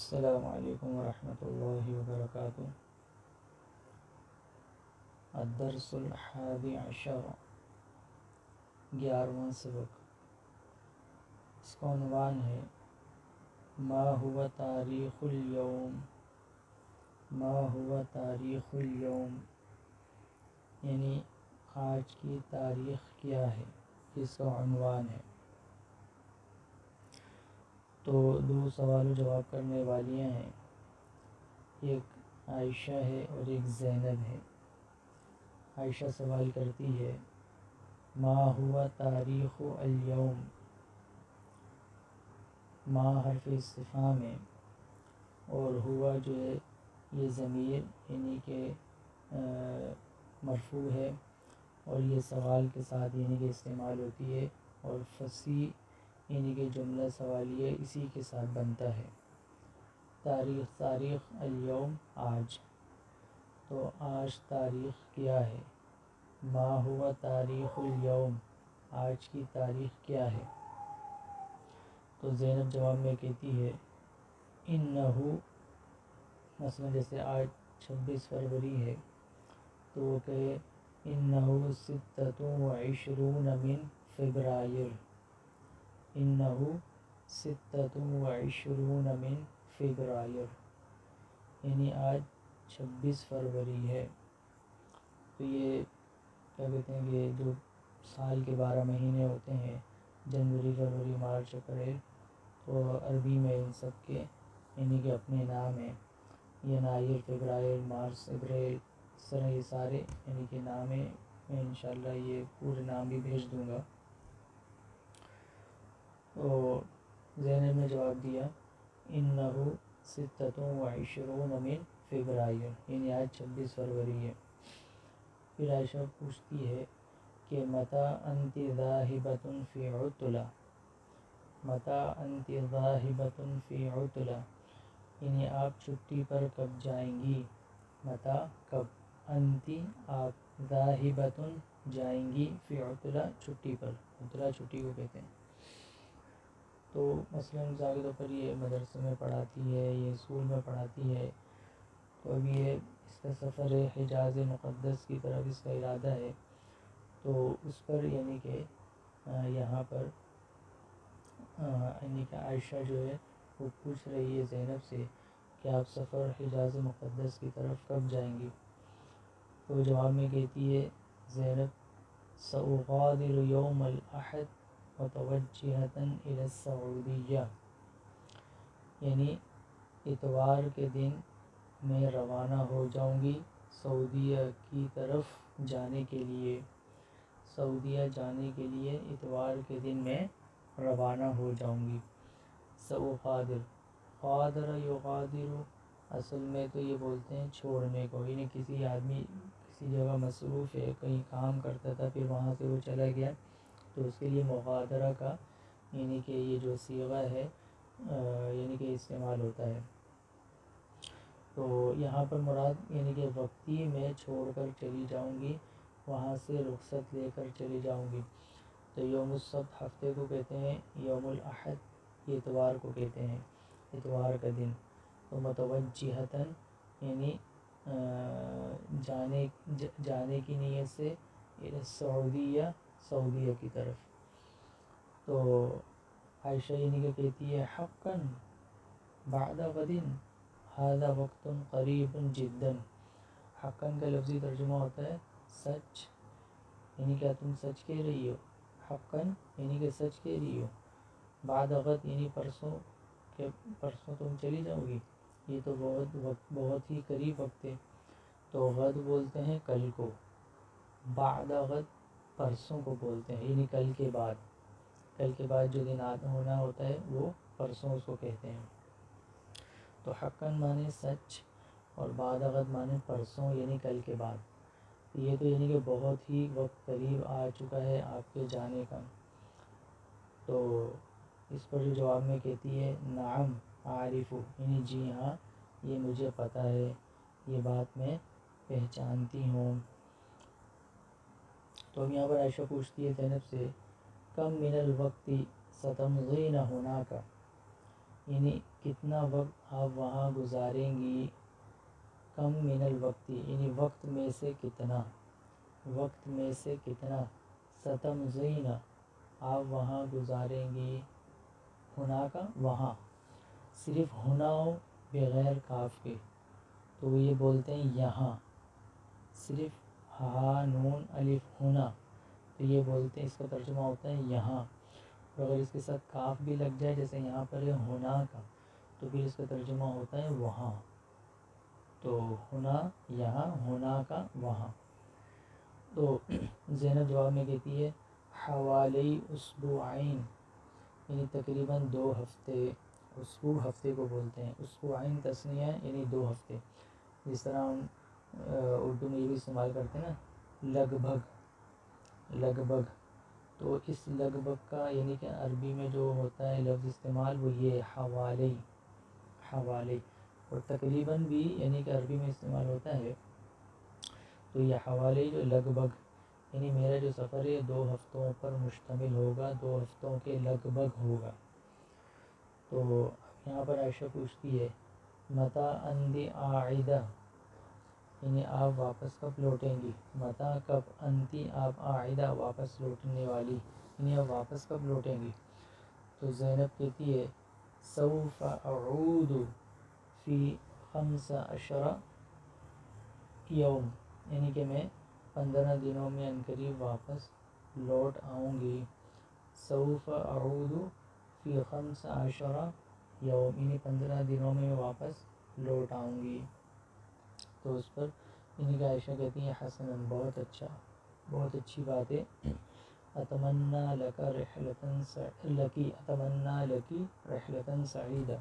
السلام علیکم ورحمۃ اللہ وبرکاتہ۔ الدرس الحادی عشر، 11واں سبق۔ اس کا عنوان ہے ما هو تاریخ اليوم، ما هو تاریخ اليوم، یعنی آج کی تاریخ کیا ہے، اس کا عنوان ہے۔ تو دو سوال و جواب کرنے والیاں ہیں، ایک عائشہ ہے اور ایک زینب ہے۔ عائشہ سوال کرتی ہے ما ہوا تاریخ اليوم، ما حرف استفہام ہے اور ہوا جو ہے یہ ضمیر یعنی کہ مرفوع ہے اور یہ سوال کے ساتھ یعنی کہ استعمال ہوتی ہے، اور فصیح یعنی کہ جملہ سوالیہ اسی کے ساتھ بنتا ہے۔ تاریخ اليوم آج، تو آج تاریخ کیا ہے۔ ما ہوا تاریخ اليوم، آج کی تاریخ کیا ہے۔ تو زینب جواب میں کہتی ہے انہو، مثلا جیسے آج 26 فروری ہے تو وہ کہے انہو 26 من فبرائر، انہو 26 من فبرائر، یعنی آج 26 فروری ہے۔ تو یہ کیا کہتے ہیں کہ جو سال کے 12 مہینے ہوتے ہیں، جنوری، فروری، مارچ، اپریل، تو عربی میں ان سب کے یعنی کہ اپنے نام ہیں، ینائی، فبرائر، مارچ، اپریل، اس طرح یہ سارے یعنی کہ نام ہیں۔ میں انشاءاللہ یہ پورے نام بھی بھیج دوں گا۔ تو زینب نے جواب دیا انہو 26 من فبرائر، یعنی آج 26 فروری ہے۔ پھر عائشہ پوچھتی ہے کہ متی انت ذاہبۃ فی عطلہ، متی انت ذاہبۃ فی عطلہ، یعنی آپ چھٹی پر کب جائیں گی۔ متی کب، انتی آپ، ذاہبۃ جائیں گی، فی عطلہ چھٹی پر، عطلہ چھٹی کو کہتے ہیں۔ تو مثلاً مثال کے طور پر یہ مدرسے میں پڑھاتی ہے، یہ اسکول میں پڑھاتی ہے، تو اب یہ اس کا سفر ہے حجاز مقدس کی طرف، اس کا ارادہ ہے، تو اس پر یعنی کہ یہاں پر یعنی کہ عائشہ جو ہے وہ پوچھ رہی ہے زینب سے کہ آپ سفر حجاز مقدس کی طرف کب جائیں گی۔ تو جواب میں کہتی ہے زینب سأغادر یوم الأحد متوجہۃ الی السعودیہ، یعنی اتوار کے دن میں روانہ ہو جاؤں گی سعودیہ کی طرف جانے کے لیے، سعودیہ جانے کے لیے اتوار کے دن میں روانہ ہو جاؤں گی۔ سأغادر، غادر یغادر، اصل میں تو یہ بولتے ہیں چھوڑنے کو، یعنی کسی آدمی کسی جگہ مصروف ہے، کہیں کام کرتا تھا، پھر وہاں سے وہ چلا گیا، تو اس کے لیے مغادرہ کا یعنی کہ یہ جو صیغہ ہے یعنی کہ استعمال ہوتا ہے۔ تو یہاں پر مراد یعنی کہ وقتی میں چھوڑ کر چلی جاؤں گی، وہاں سے رخصت لے کر چلی جاؤں گی۔ تو یوم السبت ہفتے کو کہتے ہیں، یوم الاحد یہ اتوار کو کہتے ہیں، اتوار کا دن۔ تو متوجہۃ یعنی جانے کی نیت سے سعودیہ، سعودیہ کی طرف۔ تو عائشہ یعنی کہ کہتی ہے حقاً بعد غد ھذا وقت قریب جدا، حقاً کا لفظی ترجمہ ہوتا ہے سچ، یعنی کیا تم سچ کہہ رہی ہو، حقاً یعنی کہ سچ کہہ رہی ہو، بعد غد یعنی پرسوں، کہ پرسوں تم چلی جاؤ گی، یہ تو بہت ہی قریب وقت ہے۔ تو غد بولتے ہیں کل کو، بعد غد پرسوں کو بولتے ہیں، یعنی کل کے بعد، کل کے بعد جو دن ہونا ہوتا ہے وہ پرسوں اس کو کہتے ہیں۔ تو حقاً مانے سچ اور بعد غد مانے پرسوں یعنی کل کے بعد، یہ تو یعنی کہ بہت ہی وقت قریب آ چکا ہے آپ کے جانے کا۔ تو اس پر جو جواب میں کہتی ہے نعم اعرف، یعنی جی ہاں یہ مجھے پتہ ہے، یہ بات میں پہچانتی ہوں۔ تو اب یہاں پر عائشہ پوچھتی ہے زینب سے کم من الوقت ستمضین ہناک، یعنی کتنا وقت آپ وہاں گزاریں گی، کم من الوقت یعنی وقت میں سے کتنا، وقت میں سے کتنا، ستمضین آپ وہاں گزاریں گی، ہونا کا وہاں، صرف ہونا ہو بغیر کاف کے تو وہ یہ بولتے ہیں یہاں، صرف ہا نون الف ہونا تو یہ بولتے ہیں، اس کا ترجمہ ہوتا ہے یہاں، اور اگر اس کے ساتھ کاف بھی لگ جائے جیسے یہاں پر ہے ہونا کا تو پھر اس کا ترجمہ ہوتا ہے وہاں، تو ہونا یہاں، ہونا کا وہاں۔ تو زینب جواب میں کہتی ہے حوالی اسبوعین یعنی تقریباً 2 ہفتے، اسبوع ہفتے کو بولتے ہیں، اسبوعین تثنیہ یعنی 2 ہفتے، جس طرح ہم اردو میں یہ بھی استعمال کرتے ہیں نا لگ بھگ، لگ بھگ، تو اس لگ بھگ کا یعنی کہ عربی میں جو ہوتا ہے لفظ استعمال وہ یہ حوالی، حوالی، اور تقریباً بھی یعنی کہ عربی میں استعمال ہوتا ہے، تو یہ حوالی جو لگ بھگ یعنی میرا جو سفر ہے 2 ہفتوں پر مشتمل ہوگا، 2 ہفتوں کے لگ بھگ ہوگا۔ تو یہاں پر عائشہ پوچھتی ہے متی انتی عائدہ یعنی آپ واپس کب لوٹیں گی، متی کب، انتی آپ، عائدہ واپس لوٹنے والی یعنی آپ واپس کب لوٹیں گی، تو زینب کہتی ہے سوف اعود فی 15 یوم یعنی کہ میں 15 دنوں میں عنقریب واپس لوٹ آؤں گی، سوف اعود فی 15 یوم یعنی 15 دنوں میں واپس لوٹ آؤں گی۔ تو اس پر یعنی کہ عائشہ کہتی ہیں حسناً بہت اچھا، بہت اچھی بات ہے، اتمنی لک رحلۃ سعیدہ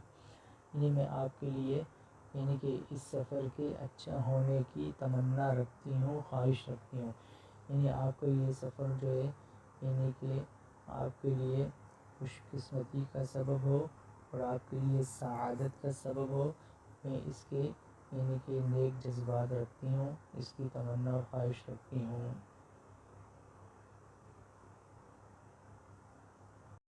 یعنی میں آپ کے لیے یعنی کہ اس سفر کے اچھا ہونے کی تمنا رکھتی ہوں، خواہش رکھتی ہوں، یعنی آپ کا یہ سفر جو ہے یعنی کہ آپ کے لیے خوش قسمتی کا سبب ہو اور آپ کے لیے سعادت کا سبب ہو، میں اس کے یعنی کہ نیک جذبات رکھتی ہوں، اس کی تمنا اور خواہش رکھتی ہوں۔